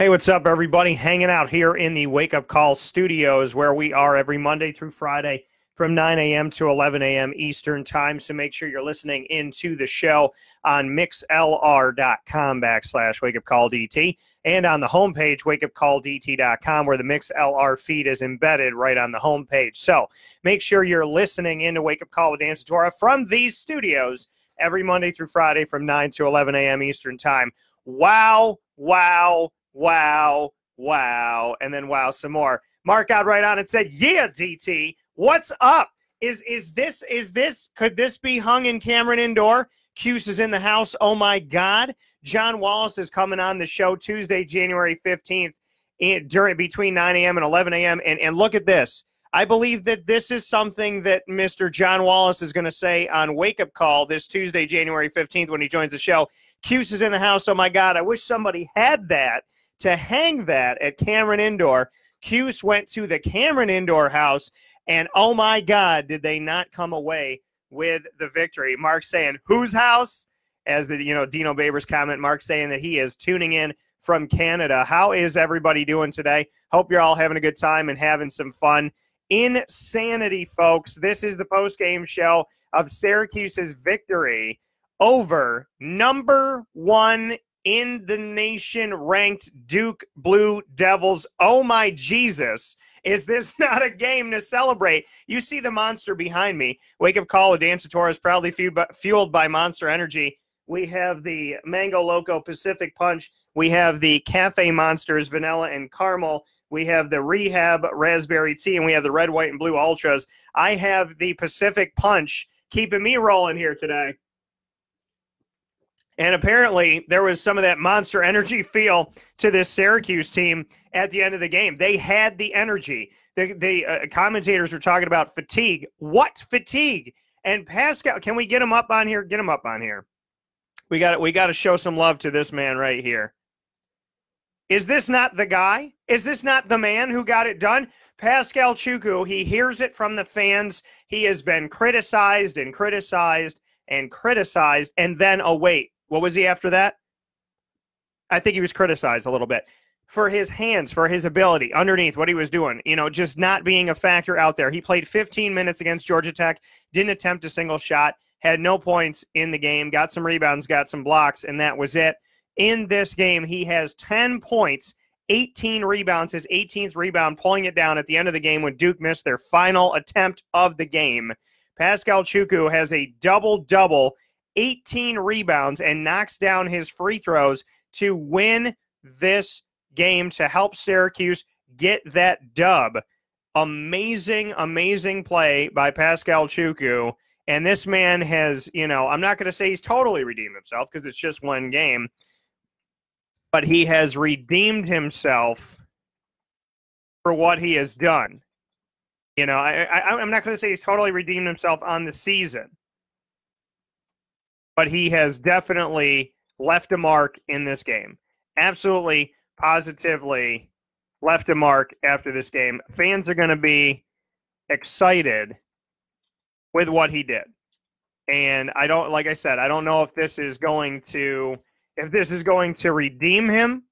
Hey, what's up, everybody? Hanging out here in the Wake Up Call studios where we are every Monday through Friday from 9 a.m. to 11 a.m. Eastern time. So make sure you're listening into the show on mixlr.com/wakeupcalldt and on the homepage, wakeupcalldt.com, where the MixLR feed is embedded right on the homepage. So make sure you're listening into Wake Up Call with Dan Tortora from these studios every Monday through Friday from 9 to 11 a.m. Eastern time. Wow, wow, wow, wow, and then wow some more. Mark got right on and said, yeah, DT, what's up? Could this be hung in Cameron Indoor? Cuse is in the house, oh my God. John Wallace is coming on the show Tuesday, January 15th, between 9 a.m. and 11 a.m., and look at this. I believe that this is something that Mr. John Wallace is going to say on Wake Up Call this Tuesday, January 15th, when he joins the show. Cuse is in the house, oh my God. I wish somebody had that to hang that at Cameron Indoor. Cuse went to the Cameron Indoor house, and oh my God, did they not come away with the victory. Mark saying, whose house? As the, Dino Babers comment, Mark saying that he is tuning in from Canada. How is everybody doing today? Hope you're all having a good time and having some fun. Insanity, folks. This is the post-game show of Syracuse's victory over number one in the nation ranked Duke Blue Devils. Oh my Jesus. Is this not a game to celebrate? You see the monster behind me. Wake Up Call with Dan Tortora is proudly fueled by Monster Energy. We have the Mango Loco Pacific Punch. We have the Cafe Monsters Vanilla and Caramel. We have the Rehab Raspberry Tea, and we have the Red, White, and Blue Ultras. I have the Pacific Punch keeping me rolling here today. And apparently there was some of that Monster Energy feel to this Syracuse team at the end of the game. They had the energy. The commentators were talking about fatigue. What fatigue? And Pascal, can we get him up on here? Get him up on here. We got to show some love to this man right here. Is this not the guy? Is this not the man who got it done? Pascal Chukwu, he hears it from the fans. He has been criticized and criticized and criticized. And then, oh, wait. What was he after that? I think he was criticized a little bit for his hands, for his ability underneath what he was doing, just not being a factor out there. He played 15 minutes against Georgia Tech, didn't attempt a single shot, had no points in the game, got some rebounds, got some blocks, and that was it. In this game, he has 10 points, 18 rebounds, his 18th rebound, pulling it down at the end of the game when Duke missed their final attempt of the game. Pascal Chukwu has a double-double, 18 rebounds, and knocks down his free throws to win this game to help Syracuse get that dub. Amazing, amazing play by Pascal Chukwu. And this man has, I'm not going to say he's totally redeemed himself because it's just one game, but he has redeemed himself for what he has done. I'm not going to say he's totally redeemed himself on the season, but he has definitely left a mark in this game. Absolutely, positively left a mark after this game. Fans are going to be excited with what he did. And like I said, I don't know if this is going to redeem him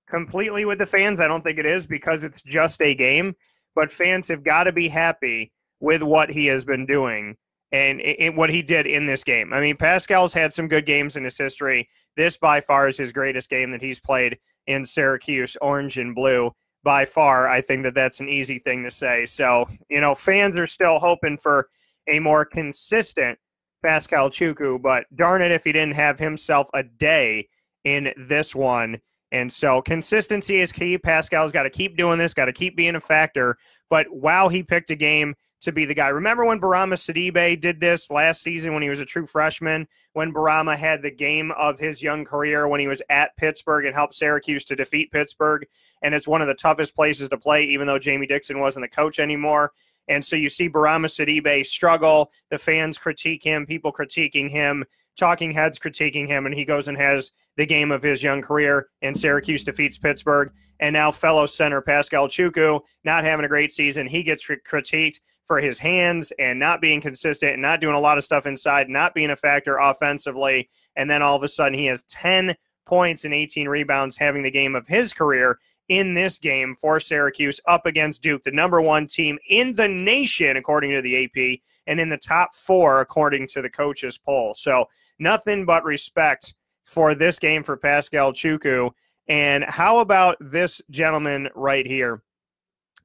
completely with the fans. I don't think it is because it's just a game. But fans have got to be happy with what he has been doing and what he did in this game. I mean, Pascal's had some good games in his history. This, by far, is his greatest game that he's played in Syracuse, orange and blue. By far, I think that that's an easy thing to say. So, fans are still hoping for a more consistent Pascal Chukwu, but darn it if he didn't have himself a day in this one. And so consistency is key. Pascal's got to keep doing this, got to keep being a factor. But wow, he picked a game to be the guy. Remember when Barama Sidibe did this last season when he was a true freshman, when Barama had the game of his young career when he was at Pittsburgh and helped Syracuse to defeat Pittsburgh? And it's one of the toughest places to play, even though Jamie Dixon wasn't the coach anymore. And so you see Barama Sidibe struggle, the fans critique him, people critiquing him, talking heads critiquing him, and he goes and has the game of his young career, and Syracuse defeats Pittsburgh. And now fellow center Pascal Chukwu not having a great season. He gets critiqued for his hands and not being consistent and not doing a lot of stuff inside, not being a factor offensively. And then all of a sudden he has 10 points and 18 rebounds, having the game of his career in this game for Syracuse up against Duke, the #1 team in the nation, according to the AP, and in the top 4, according to the coaches' poll. So nothing but respect for this game for Pascal Chukwu. And how about this gentleman right here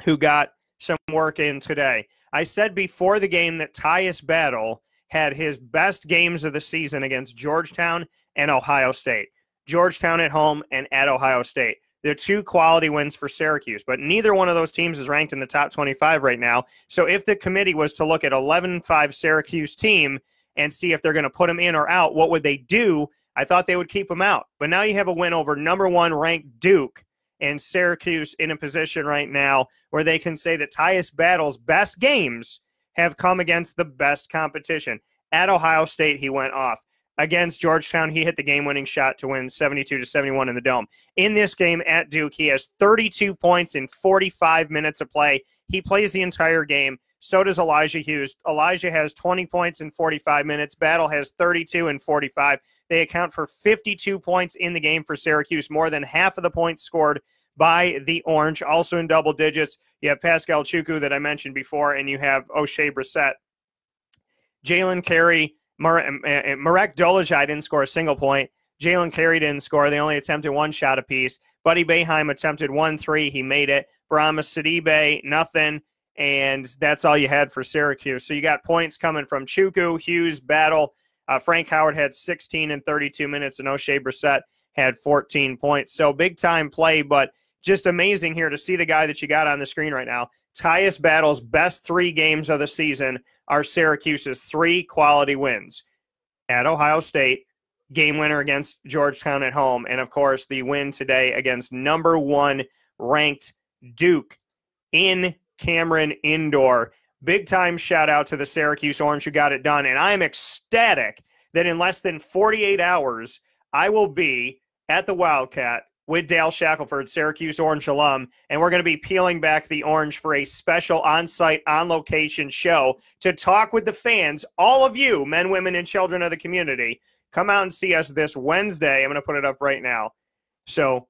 who got some work in today? I said before the game that Tyus Battle had his best games of the season against Georgetown and Ohio State. Georgetown at home and at Ohio State. They're 2 quality wins for Syracuse, but neither one of those teams is ranked in the top 25 right now. So if the committee was to look at 11-5 Syracuse team and see if they're going to put them in or out, what would they do? I thought they would keep them out. But now you have a win over #1 ranked Duke, and Syracuse in a position right now where they can say that Tyus Battle's best games have come against the best competition. At Ohio State, he went off. Against Georgetown, he hit the game-winning shot to win 72-71 in the Dome. In this game at Duke, he has 32 points in 45 minutes of play. He plays the entire game. So does Elijah Hughes. Elijah has 20 points in 45 minutes. Battle has 32 in 45. They account for 52 points in the game for Syracuse, more than half of the points scored by the Orange. Also in double digits, you have Pascal Chukwu that I mentioned before, and you have O'Shea Brissett. Jalen Carey, Marek Dolezaj didn't score a single point. Jalen Carey didn't score. They only attempted 1 shot apiece. Buddy Boeheim attempted 1 3. He made it. Brahma Sidibe, nothing. And that's all you had for Syracuse. So you got points coming from Chukwu, Hughes, Battle. Frank Howard had 16 in 32 minutes, and O'Shea Brissett had 14 points. So big-time play, but just amazing here to see the guy that you got on the screen right now. Tyus Battle's best 3 games of the season are Syracuse's 3 quality wins. At Ohio State, game winner against Georgetown at home, and, of course, the win today against #1 ranked Duke in Cameron Indoor. Big-time shout-out to the Syracuse Orange who got it done, and I'm ecstatic that in less than 48 hours, I will be at the Wildcat with Dale Shackelford, Syracuse Orange alum, and we're going to be peeling back the Orange for a special on-site, on-location show to talk with the fans, all of you, men, women, and children of the community. Come out and see us this Wednesday. I'm going to put it up right now. So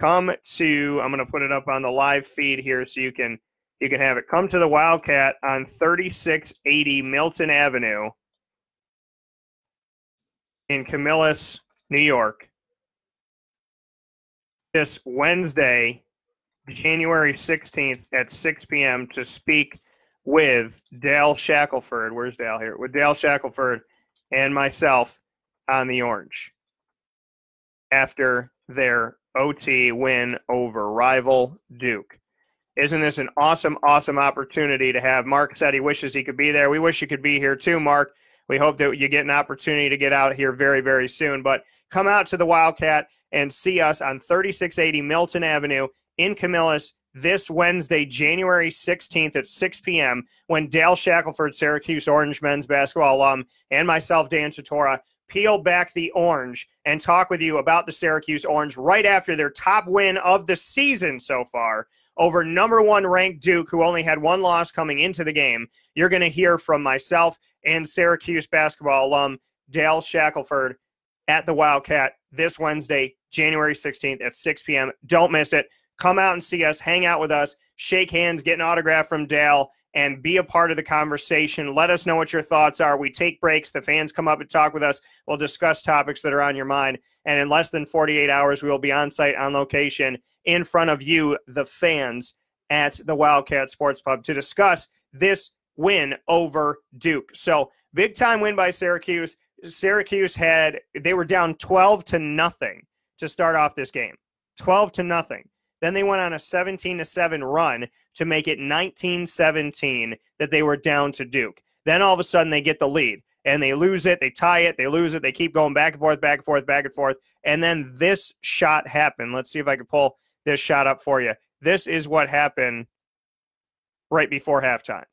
I'm going to put it up on the live feed here so you can have it. Come to the Wildcat on 3680 Milton Avenue in Camillus, New York, this Wednesday, January 16th at 6 p.m. to speak with Dale Shackelford. Where's Dale here? With Dale Shackelford and myself on the Orange after their OT win over rival Duke. Isn't this an awesome, awesome opportunity to have? Mark said he wishes he could be there. We wish you could be here too, Mark. We hope that you get an opportunity to get out here very, very soon. But come out to the Wildcat and see us on 3680 Milton Avenue in Camillus this Wednesday, January 16th at 6 p.m. when Dale Shackelford, Syracuse Orange men's basketball alum, and myself, Dan Tortora, peel back the Orange and talk with you about the Syracuse Orange right after their top win of the season so far over #1 ranked Duke, who only had 1 loss coming into the game. You're going to hear from myself and Syracuse basketball alum Dale Shackelford at the Wildcat this Wednesday, January 16th at 6 p.m. Don't miss it. Come out and see us, hang out with us, shake hands, get an autograph from Dale, and be a part of the conversation. Let us know what your thoughts are. We take breaks. The fans come up and talk with us. We'll discuss topics that are on your mind. And in less than 48 hours, we will be on site, on location, in front of you, the fans, at the Wildcat Sports Pub to discuss this win over Duke. So big-time win by Syracuse. Syracuse they were down 12-0 to start off this game. 12-0. Then they went on a 17-7 run to make it 19-17 that they were down to Duke. Then all of a sudden they get the lead, and they lose it, they tie it, they lose it, they keep going back and forth, back and forth, back and forth, and then this shot happened. Let's see if I can pull this shot up for you. This is what happened right before halftime.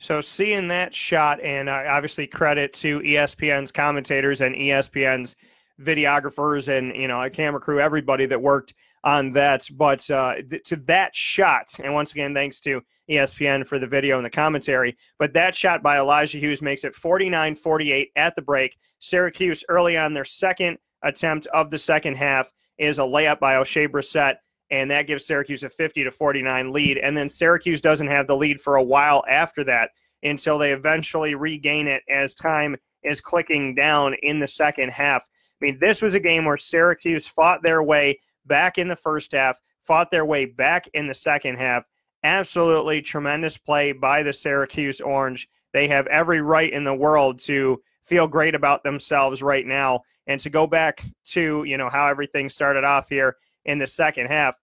So seeing that shot, and obviously credit to ESPN's commentators and ESPN's videographers and, a camera crew, everybody that worked on that. But to that shot, and once again, thanks to ESPN for the video and the commentary, but that shot by Elijah Hughes makes it 49-48 at the break. Syracuse, early on their second attempt of the second half, is a layup by O'Shea Brissett, and that gives Syracuse a 50-49 lead. And then Syracuse doesn't have the lead for a while after that until they eventually regain it as time is clicking down in the second half. I mean, this was a game where Syracuse fought their way back in the first half, fought their way back in the second half. Absolutely tremendous play by the Syracuse Orange. They have every right in the world to feel great about themselves right now. And to go back to, how everything started off here in the second half,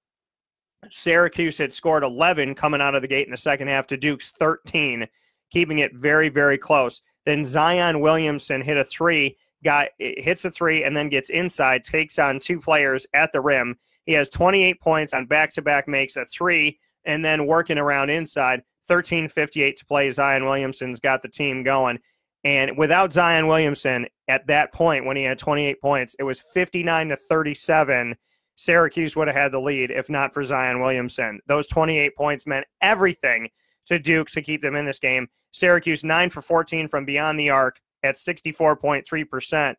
Syracuse had scored 11 coming out of the gate in the second half to Duke's 13, keeping it very, very close. Then Zion Williamson hits a three, and then gets inside, takes on two players at the rim. He has 28 points on back-to-back, makes a three, and then working around inside, 13:58 to play. Zion Williamson's got the team going. And without Zion Williamson at that point, when he had 28 points, it was 59-37. Syracuse would have had the lead if not for Zion Williamson. Those 28 points meant everything to Duke to keep them in this game. Syracuse 9 for 14 from beyond the arc at 64.3%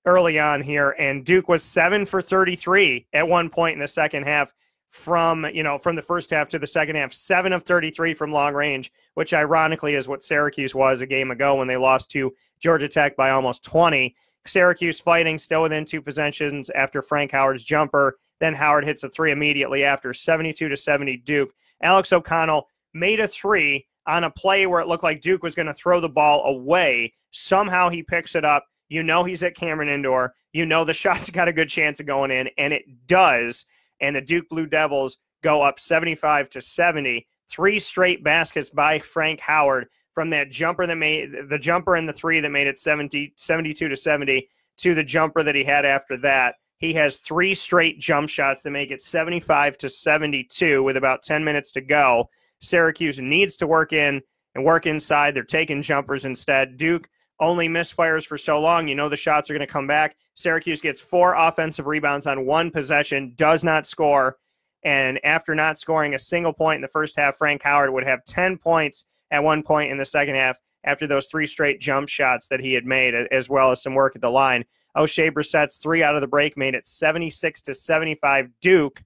early on here, and Duke was 7 for 33 at one point in the second half from the first half to the second half. 7 of 33 from long range, which ironically is what Syracuse was a game ago when they lost to Georgia Tech by almost 20. Syracuse fighting, still within two possessions after Frank Howard's jumper. Then Howard hits a three immediately after, 72-70 Duke. Alex O'Connell made a three on a play where it looked like Duke was going to throw the ball away. Somehow he picks it up. He's at Cameron Indoor. The shot's got a good chance of going in, and it does. And the Duke Blue Devils go up 75-70. 3 straight baskets by Frank Howard from that jumper that made the jumper and the three that made it 72-70 to the jumper that he had after that. He has 3 straight jump shots that make it 75-72 with about 10 minutes to go. Syracuse needs to work in and work inside. They're taking jumpers instead. Duke only misfires for so long. The shots are going to come back. Syracuse gets 4 offensive rebounds on 1 possession, does not score. And after not scoring a single point in the first half, Frank Howard would have 10 points at one point in the second half after those 3 straight jump shots that he had made, as well as some work at the line. O'Shea Brissett's 3 out of the break made it 76-75 Duke.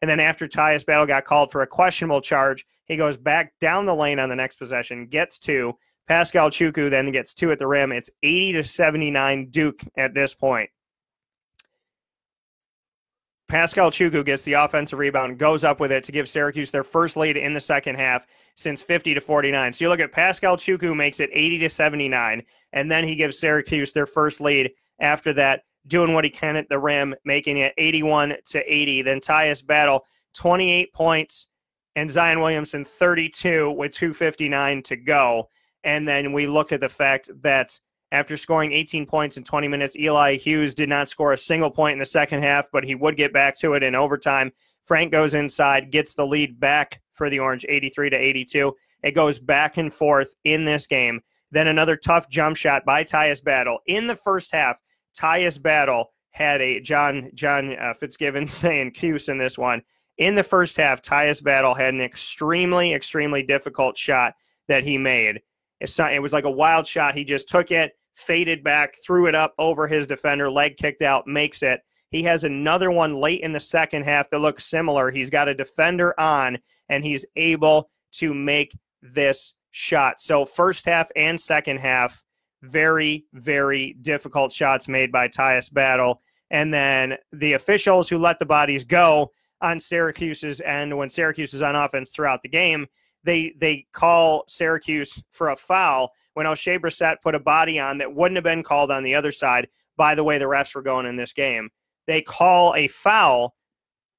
And then after Tyus Battle got called for a questionable charge, he goes back down the lane on the next possession, gets 2. Pascal Chukwu then gets 2 at the rim. It's 80-79 Duke at this point. Pascal Chukwu gets the offensive rebound, goes up with it to give Syracuse their first lead in the second half since 50-49. So you look at Pascal Chukwu makes it 80-79, and then he gives Syracuse their first lead after that, doing what he can at the rim, making it 81-80. Then Tyus Battle, 28 points, and Zion Williamson, 32 with 2:59 to go. And then we look at the fact that after scoring 18 points in 20 minutes, Eli Hughes did not score a single point in the second half, but he would get back to it in overtime. Frank goes inside, gets the lead back for the Orange, 83-82. It goes back and forth in this game. Then another tough jump shot by Tyus Battle. In the first half, Tyus Battle had a John Fitzgibbon saying Cuse in this one. In the first half, Tyus Battle had an extremely, extremely difficult shot that he made. It was like a wild shot. He just took it, faded back, threw it up over his defender, leg kicked out, makes it. He has another one late in the second half that looks similar. He's got a defender on, and he's able to make this shot. So first half and second half, very, very difficult shots made by Tyus Battle. And then the officials who let the bodies go on Syracuse's end when Syracuse is on offense throughout the game, they call Syracuse for a foul when O'Shea Brissett put a body on that wouldn't have been called on the other side by the way the refs were going in this game. They call a foul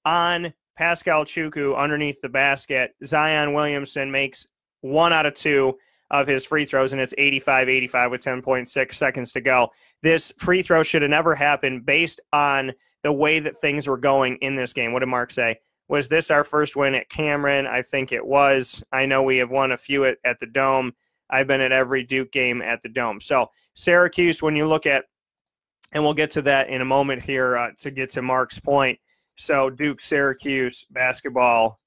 on Pascal Chukwu underneath the basket. Zion Williamson makes 1 out of 2 of his free throws, and it's 85-85 with 10.6 seconds to go. This free throw should have never happened based on the way that things were going in this game. What did Mark say? Was this our first win at Cameron? I think it was. I know we have won a few at the Dome. I've been at every Duke game at the Dome. So Syracuse, when you look at, and we'll get to that in a moment here to get to Mark's point. So Duke-Syracuse basketball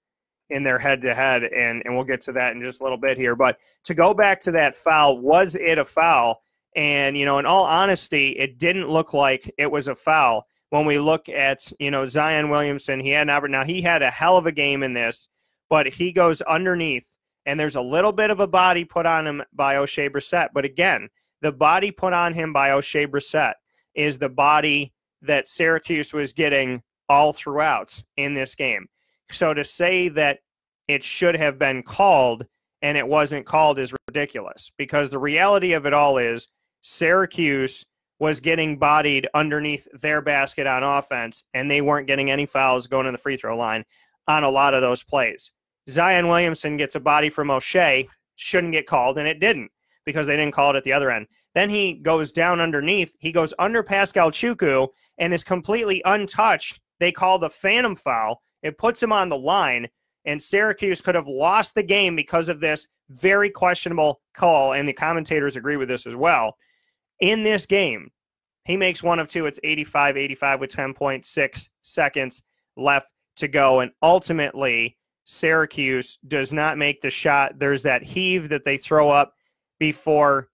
in their head-to-head, and we'll get to that in just a little bit here. But to go back to that foul, was it a foul? And, in all honesty, it didn't look like it was a foul. When we look at, Zion Williamson, he had a hell of a game in this, but he goes underneath, and there's a little bit of a body put on him by O'Shea Brissett. But again, the body put on him by O'Shea Brissett is the body that Syracuse was getting all throughout in this game. So to say that it should have been called and it wasn't called is ridiculous, because the reality of it all is Syracuse was getting bodied underneath their basket on offense, and they weren't getting any fouls going to the free throw line on a lot of those plays. Zion Williamson gets a body from O'Shea, shouldn't get called, and it didn't, because they didn't call it at the other end. Then he goes down underneath. He goes under Pascal Chukwu and is completely untouched. They call the phantom foul. It puts him on the line, and Syracuse could have lost the game because of this very questionable call, and the commentators agree with this as well. In this game, he makes one of two. It's 85-85 with 10.6 seconds left to go, and ultimately Syracuse does not make the shot. There's that heave that they throw up before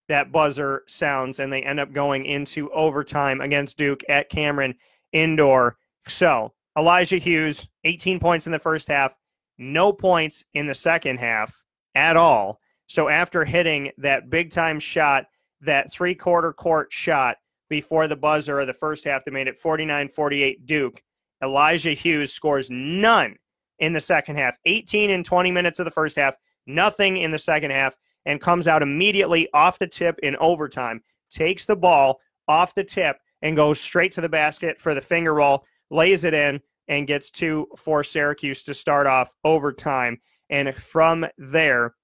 that buzzer sounds, and they end up going into overtime against Duke at Cameron Indoor. So Elijah Hughes, 18 points in the first half, no points in the second half at all. So after hitting that big-time shot, that three-quarter court shot before the buzzer of the first half that made it 49-48 Duke, Elijah Hughes scores none in the second half. 18 in 20 minutes of the first half, nothing in the second half, and comes out immediately off the tip in overtime, takes the ball off the tip and goes straight to the basket for the finger roll, lays it in, and gets two for Syracuse to start off overtime. And from there,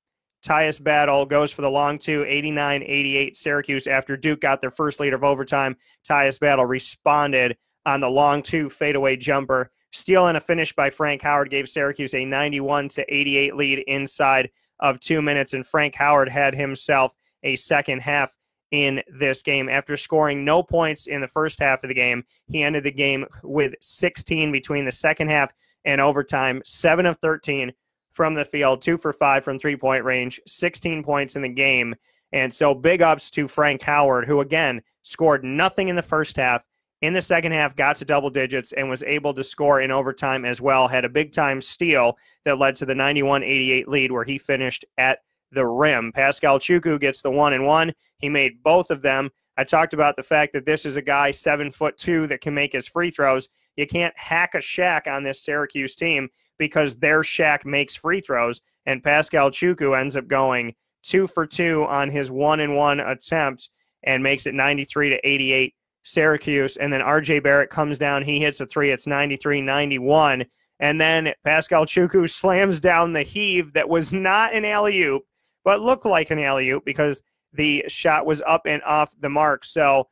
Tyus Battle goes for the long two, 89-88 Syracuse. After Duke got their first lead of overtime, Tyus Battle responded on the long two fadeaway jumper. Steal and a finish by Frank Howard gave Syracuse a 91-88 lead inside of 2 minutes, and Frank Howard had himself a second half in this game. After scoring no points in the first half of the game, he ended the game with 16 between the second half and overtime, 7 of 13 from the field, 2 for 5 from three-point range, 16 points in the game. And so big ups to Frank Howard, who, again, scored nothing in the first half. In the second half, got to double digits and was able to score in overtime as well. Had a big-time steal that led to the 91-88 lead where he finished at the rim. Pascal Chukwu gets the 1-and-1. He made both of them. I talked about the fact that this is a guy 7'2" that can make his free throws. You can't hack a Shaq on this Syracuse team because their Shaq makes free throws, and Pascal Chukwu ends up going 2 for 2 on his 1-and-1 attempt and makes it 93-88 Syracuse. And then RJ Barrett comes down, he hits a three, it's 93-91, and then Pascal Chukwu slams down the heave that was not an alley-oop but looked like an alley-oop because the shot was up and off the mark. So,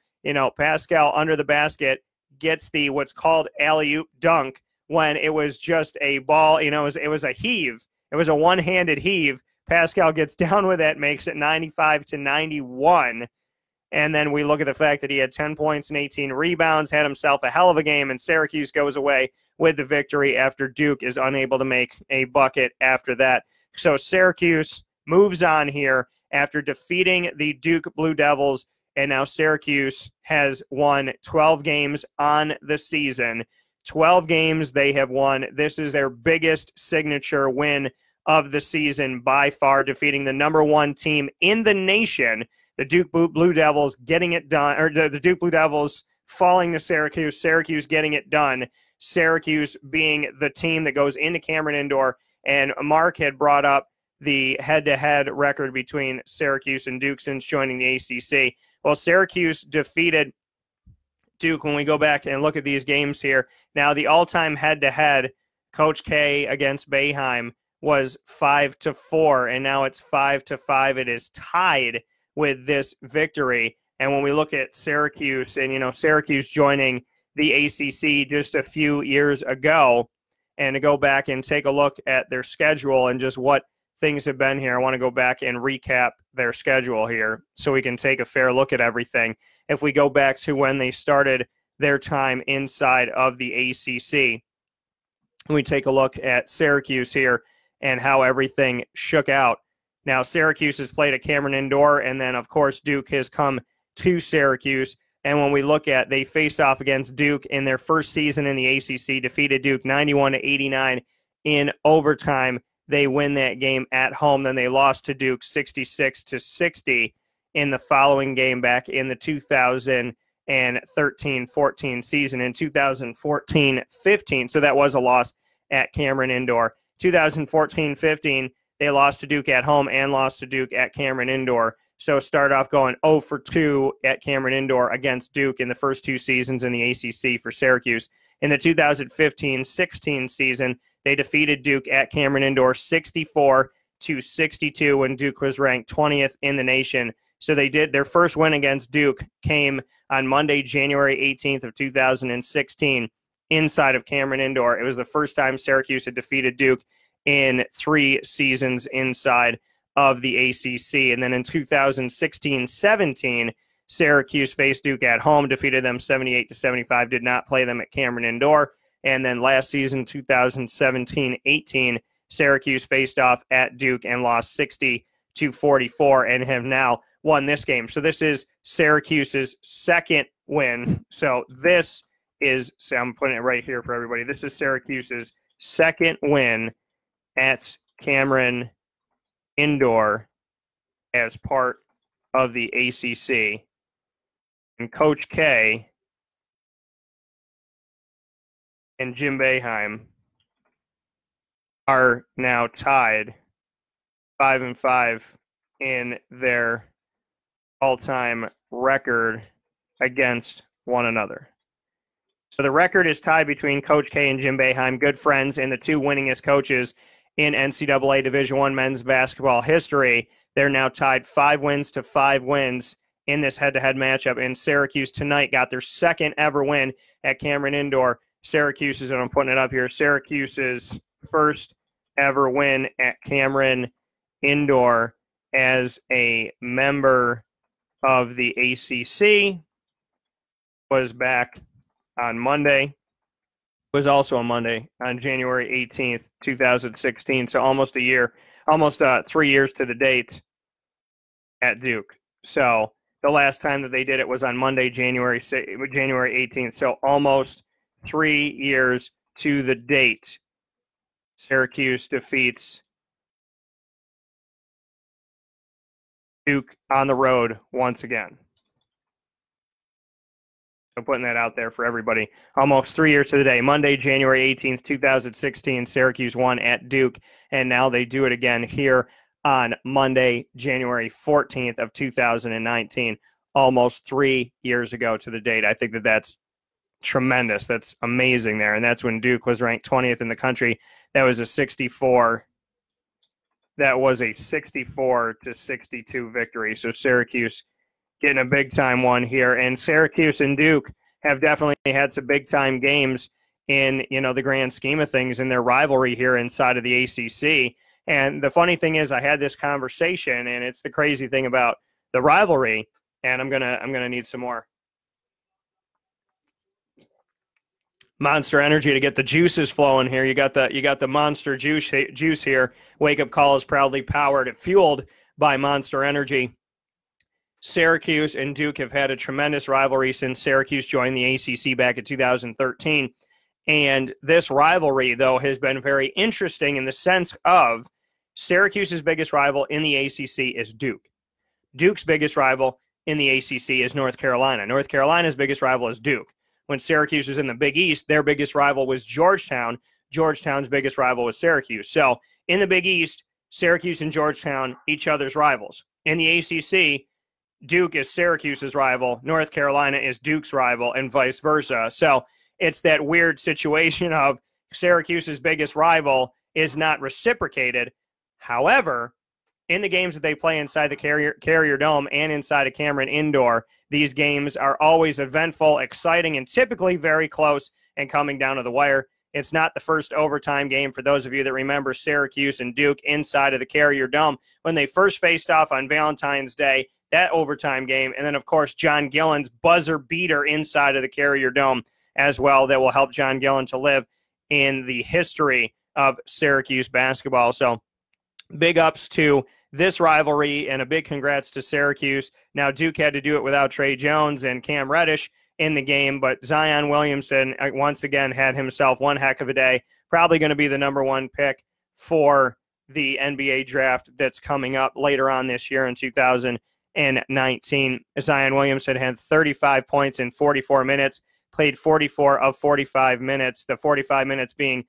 Pascal under the basket gets the what's called alley-oop dunk when it was just a ball. It was a heave. It was a one-handed heave. Pascal gets down with it, makes it 95-91. And then we look at the fact that he had 10 points and 18 rebounds, had himself a hell of a game, and Syracuse goes away with the victory after Duke is unable to make a bucket after that. So Syracuse moves on here after defeating the Duke Blue Devils, and now Syracuse has won 12 games on the season. 12 games they have won. This is their biggest signature win of the season by far, defeating the number one team in the nation, the Duke Blue Devils, getting it done, or the Duke Blue Devils falling to Syracuse, Syracuse getting it done, Syracuse being the team that goes into Cameron Indoor. And Mark had brought up the head-to-head record between Syracuse and Duke since joining the ACC. Well, Syracuse defeated Duke when we go back and look at these games here. Now, the all-time head-to-head, Coach K against Boeheim, was 5-4, and now it's 5-5. It is tied with this victory. And when we look at Syracuse, and Syracuse joining the ACC just a few years ago, and to go back and take a look at their schedule and just what things have been here. I want to go back and recap their schedule here so we can take a fair look at everything. If we go back to when they started their time inside of the ACC, we take a look at Syracuse here and how everything shook out. Now, Syracuse has played at Cameron Indoor, and then, of course, Duke has come to Syracuse. And when we look at, they faced off against Duke in their first season in the ACC, defeated Duke 91-89 in overtime. They win that game at home. Then they lost to Duke 66-60 in the following game back in the 2013-14 season. In 2014-15, so that was a loss at Cameron Indoor. 2014-15, they lost to Duke at home and lost to Duke at Cameron Indoor. So start off going 0-2 at Cameron Indoor against Duke in the first two seasons in the ACC for Syracuse. In the 2015-16 season, they defeated Duke at Cameron Indoor 64-62 when Duke was ranked 20th in the nation. So they did their first win against Duke came on Monday, January 18th of 2016 inside of Cameron Indoor. It was the first time Syracuse had defeated Duke in 3 seasons inside of the ACC. And then in 2016-17, Syracuse faced Duke at home, defeated them 78-75, did not play them at Cameron Indoor. And then last season, 2017-18, Syracuse faced off at Duke and lost 60-44 and have now won this game. So this is Syracuse's second win. So this is, so I'm putting it right here for everybody. This is Syracuse's second win at Cameron Indoor as part of the ACC. And Coach K and Jim Boeheim are now tied 5-5 in their all-time record against one another. So the record is tied between Coach K and Jim Boeheim, good friends and the two winningest coaches in NCAA Division I men's basketball history. They're now tied 5 wins in this head-to-head matchup. And Syracuse tonight got their second ever win at Cameron Indoor. Syracuse is, and I'm putting it up here, Syracuse's first ever win at Cameron Indoor as a member of the ACC was back on Monday. Was also on Monday on January 18th, 2016. So almost a year, almost 3 years to the date at Duke. So the last time that they did it was on Monday, January 18th. So almost 3 years to the date. Syracuse defeats Duke on the road once again. So putting that out there for everybody. Almost 3 years to the day. Monday, January 18th, 2016, Syracuse won at Duke, and now they do it again here on Monday, January 14th of 2019, almost 3 years ago to the date. I think that that's tremendous. That's amazing there, and that's when Duke was ranked 20th in the country. That was a 64. That was a 64-62 victory. So Syracuse getting a big-time one here. And Syracuse and Duke have definitely had some big-time games in, the grand scheme of things in their rivalry here inside of the ACC. And the funny thing is I had this conversation, and it's the crazy thing about the rivalry, and I'm gonna need some more Monster Energy to get the juices flowing here. You got the Monster juice here. Wake Up Call is proudly powered and fueled by Monster Energy. Syracuse and Duke have had a tremendous rivalry since Syracuse joined the ACC back in 2013. And this rivalry, though, has been very interesting in the sense of Syracuse's biggest rival in the ACC is Duke. Duke's biggest rival in the ACC is North Carolina. North Carolina's biggest rival is Duke. When Syracuse was in the Big East, their biggest rival was Georgetown. Georgetown's biggest rival was Syracuse. So in the Big East, Syracuse and Georgetown, each other's rivals. In the ACC, Duke is Syracuse's rival, North Carolina is Duke's rival, and vice versa. So it's that weird situation of Syracuse's biggest rival is not reciprocated. However, in the games that they play inside the Carrier Dome and inside of Cameron Indoor, these games are always eventful, exciting, and typically very close and coming down to the wire. It's not the first overtime game. For those of you that remember Syracuse and Duke inside of the Carrier Dome, when they first faced off on Valentine's Day, that overtime game. And then, of course, John Gillen's buzzer beater inside of the Carrier Dome as well that will help John Gillen to live in the history of Syracuse basketball. So big ups to this rivalry and a big congrats to Syracuse. Now, Duke had to do it without Trey Jones and Cam Reddish in the game, but Zion Williamson once again had himself one heck of a day. Probably going to be the #1 pick for the NBA draft that's coming up later on this year in 2019. Zion Williamson had 35 points in 44 minutes, played 44 of 45 minutes, the 45 minutes being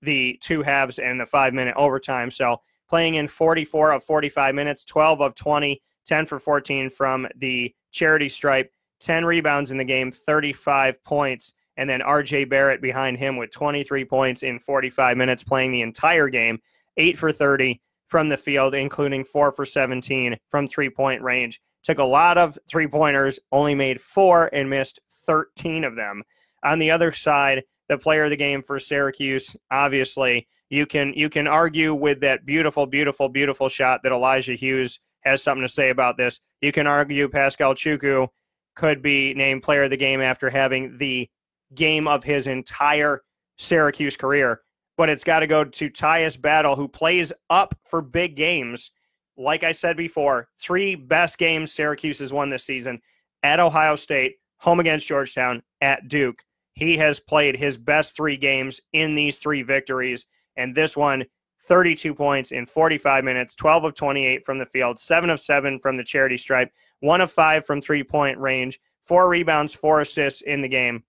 the 2 halves and the 5-minute overtime. So playing in 44 of 45 minutes, 12 of 20, 10 for 14 from the charity stripe, 10 rebounds in the game, 35 points, and then R.J. Barrett behind him with 23 points in 45 minutes, playing the entire game, 8 for 30 from the field, including 4 for 17 from three-point range. Took a lot of three-pointers, only made 4 and missed 13 of them. On the other side, the player of the game for Syracuse, obviously, you can argue with that beautiful, beautiful, beautiful shot that Elijah Hughes has something to say about this. You can argue Pascal Chukwu could be named player of the game after having the game of his entire Syracuse career. But it's got to go to Tyus Battle, who plays up for big games. Like I said before, 3 best games Syracuse has won this season: at Ohio State, home against Georgetown, at Duke. He has played his best 3 games in these 3 victories. And this one, 32 points in 45 minutes, 12 of 28 from the field, 7 of 7 from the charity stripe, 1 of 5 from three-point range, 4 rebounds, 4 assists in the game.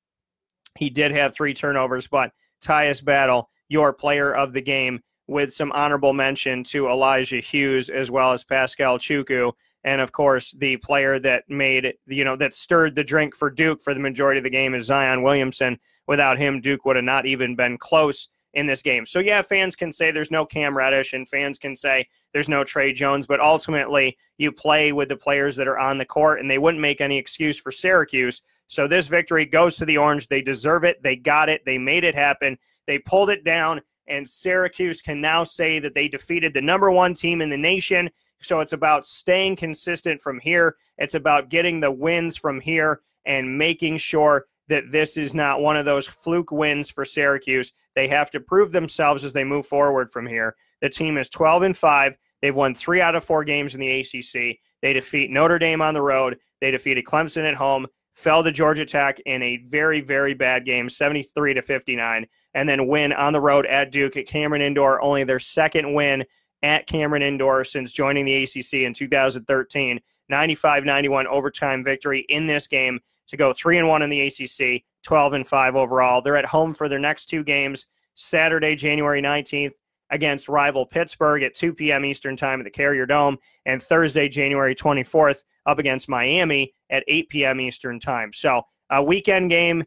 He did have 3 turnovers, but Tyus Battle, your player of the game, with some honorable mention to Elijah Hughes as well as Pascal Chukwu. And, of course, the player that made, that stirred the drink for Duke for the majority of the game is Zion Williamson. Without him, Duke would have not even been close in this game. So, yeah, fans can say there's no Cam Reddish and fans can say there's no Trey Jones, but ultimately you play with the players that are on the court, and they wouldn't make any excuse for Syracuse. So this victory goes to the Orange. They deserve it. They got it. They made it happen. They pulled it down, and Syracuse can now say that they defeated the #1 team in the nation. So it's about staying consistent from here. It's about getting the wins from here and making sure that this is not one of those fluke wins for Syracuse. They have to prove themselves as they move forward from here. The team is 12-5. They've won 3 out of 4 games in the ACC. They defeat Notre Dame on the road. They defeated Clemson at home, fell to Georgia Tech in a very, very bad game, 73-59, and then win on the road at Duke at Cameron Indoor, only their 2nd win at Cameron Indoor since joining the ACC in 2013. 95-91 overtime victory in this game to go 3-1 in the ACC, 12-5 overall. They're at home for their next 2 games, Saturday, January 19th, against rival Pittsburgh at 2 p.m. Eastern Time at the Carrier Dome, and Thursday, January 24th, up against Miami at 8 p.m. Eastern Time. So a weekend game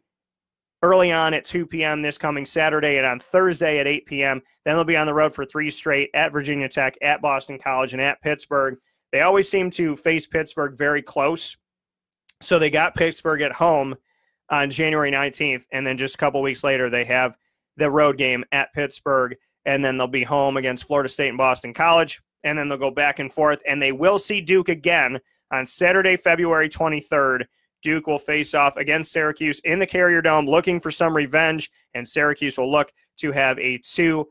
early on at 2 p.m. this coming Saturday, and on Thursday at 8 p.m. Then they'll be on the road for 3 straight at Virginia Tech, at Boston College, and at Pittsburgh. They always seem to face Pittsburgh very close. So they got Pittsburgh at home on January 19th, and then just a couple weeks later they have the road game at Pittsburgh, and then they'll be home against Florida State and Boston College, and then they'll go back and forth, and they will see Duke again on Saturday, February 23rd. Duke will face off against Syracuse in the Carrier Dome, looking for some revenge, and Syracuse will look to have a 2-0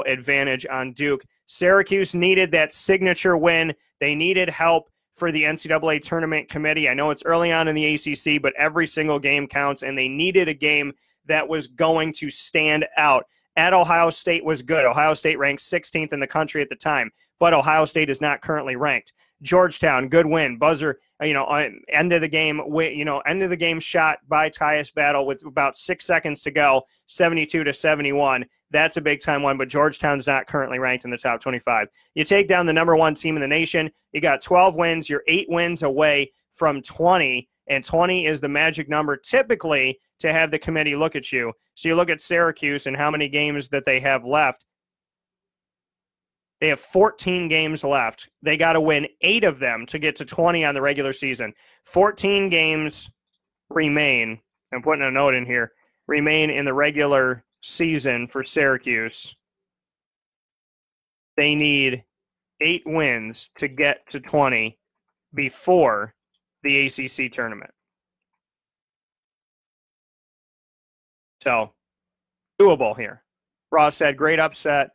advantage on Duke. Syracuse needed that signature win. They needed help for the NCAA tournament committee. I know it's early on in the ACC, but every single game counts, and they needed a game that was going to stand out. At Ohio State was good. Ohio State ranked 16th in the country at the time, but Ohio State is not currently ranked. Georgetown, good win. Buzzer, end of the game shot by Tyus Battle with about 6 seconds to go, 72-71. That's a big-time one, but Georgetown's not currently ranked in the top 25. You take down the #1 team in the nation, you got 12 wins, you're 8 wins away from 20, and 20 is the magic number typically to have the committee look at you. So you look at Syracuse and how many games that they have left. They have 14 games left. They got to win 8 of them to get to 20 on the regular season. 14 games remain. I'm putting a note in here. Remain in the regular season for Syracuse, they need 8 wins to get to 20 before the ACC tournament. So, doable here. Ross said, great upset.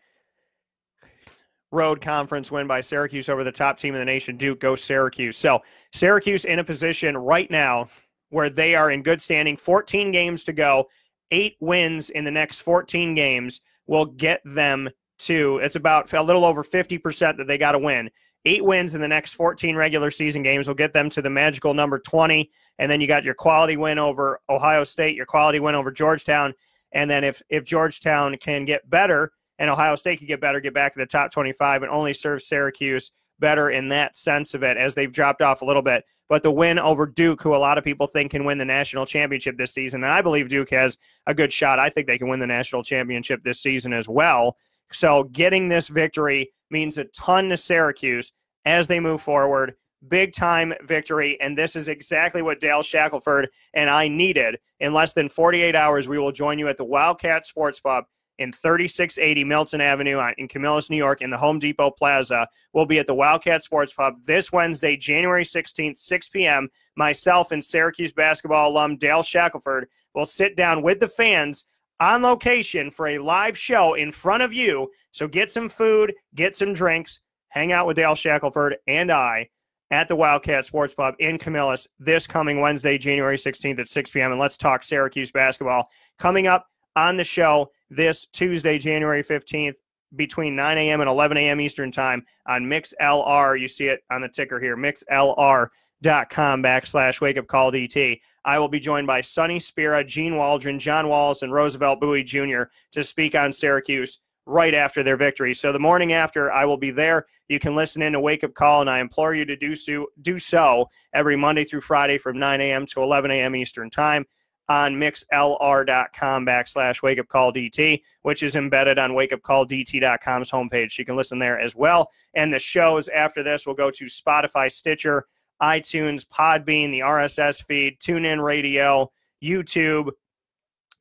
Road conference win by Syracuse over the top team in the nation, Duke. Go Syracuse. So, Syracuse in a position right now where they are in good standing. 14 games to go. 8 wins in the next 14 games will get them to, it's about a little over 50% that they got to win. 8 wins in the next 14 regular season games will get them to the magical number 20. And then you got your quality win over Ohio State, your quality win over Georgetown. And then if Georgetown can get better and Ohio State can get better, get back to the top 25, and only serve Syracuse better in that sense of it as they've dropped off a little bit. But the win over Duke, who a lot of people think can win the national championship this season, and I believe Duke has a good shot. I think they can win the national championship this season as well. So getting this victory means a ton to Syracuse as they move forward. Big-time victory, and this is exactly what Dale Shackelford and I needed. In less than 48 hours, we will join you at the Wildcat Sports Pub in 3680 Milton Avenue in Camillus, New York, in the Home Depot Plaza. We'll be at the Wildcat Sports Pub this Wednesday, January 16th, 6 p.m. Myself and Syracuse basketball alum Dale Shackelford will sit down with the fans on location for a live show in front of you. So get some food, get some drinks, hang out with Dale Shackelford and I at the Wildcat Sports Pub in Camillus this coming Wednesday, January 16th at 6 p.m. And let's talk Syracuse basketball. Coming up on the show this Tuesday, January 15th, between 9 a.m. and 11 a.m. Eastern Time on MixLR. You see it on the ticker here, mixlr.com/wakeupcalldt. I will be joined by Sonny Spira, Gene Waldron, John Wallace, and Roosevelt Bowie Jr. to speak on Syracuse right after their victory. So the morning after, I will be there. You can listen in to Wake Up Call, and I implore you to do so every Monday through Friday from 9 a.m. to 11 a.m. Eastern Time on mixlr.com/wakeupcalldt, which is embedded on wakeupcalldt.com's homepage. You can listen there as well. And the shows after this will go to Spotify, Stitcher, iTunes, Podbean, the RSS feed, TuneIn Radio, YouTube.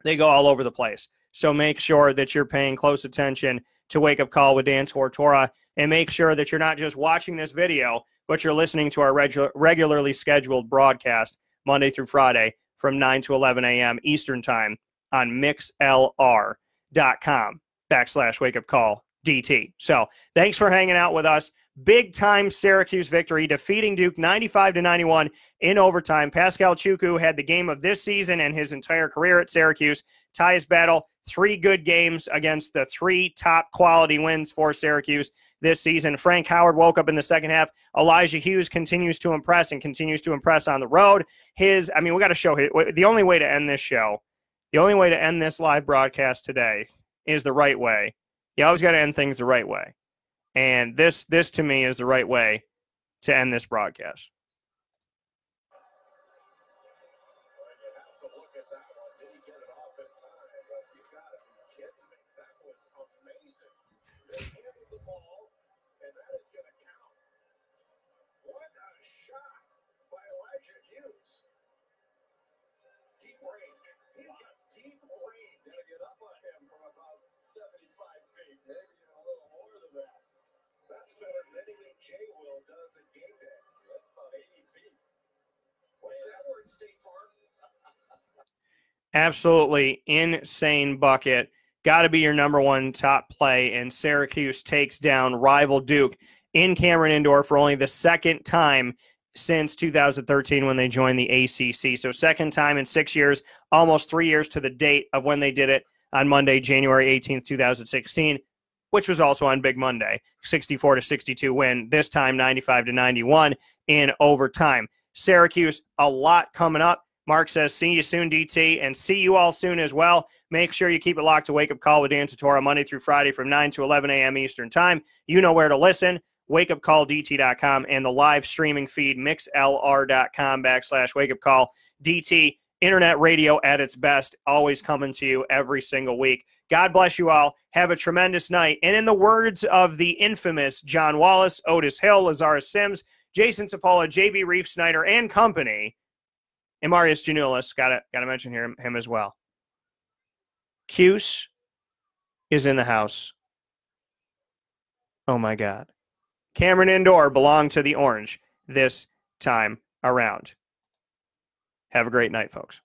They go all over the place. So make sure that you're paying close attention to Wake Up Call with Dan Tortora, and make sure that you're not just watching this video, but you're listening to our regularly scheduled broadcast Monday through Friday from 9 to 11 a.m. Eastern Time on mixlr.com/wakeupcalldt. So thanks for hanging out with us. Big-time Syracuse victory, defeating Duke 95-91 in overtime. Pascal Chukwu had the game of this season and his entire career at Syracuse. Tyus Battle, 3 good games against the 3 top quality wins for Syracuse this season. Frank Howard woke up in the second half. Elijah Hughes continues to impress and continues to impress on the road. We got to show the only way to end this show, the only way to end this live broadcast today is the right way. You always got to end things the right way. And this to me is the right way to end this broadcast. Absolutely insane bucket. Got to be your number one top play, and Syracuse takes down rival Duke in Cameron Indoor for only the second time since 2013 when they joined the ACC. So second time in 6 years, almost 3 years to the date of when they did it on Monday, January 18th, 2016, which was also on Big Monday. 64-62 win, this time 95-91 in overtime. Syracuse, a lot coming up. Mark says, see you soon, DT, and see you all soon as well. Make sure you keep it locked to Wake Up Call with Dan Tortora Monday through Friday from 9 to 11 a.m. Eastern Time. You know where to listen, wakeupcalldt.com, and the live streaming feed, mixlr.com/wakeupcalldt. Internet radio at its best, always coming to you every single week. God bless you all. Have a tremendous night. And in the words of the infamous John Wallace, Otis Hill, Lazarus Sims, Jason Cipolla, JB Reef Snyder, and company, and Marius Janulis, gotta mention him as well. Cuse is in the house. Oh, my God. Cameron Indoor belonged to the Orange this time around. Have a great night, folks.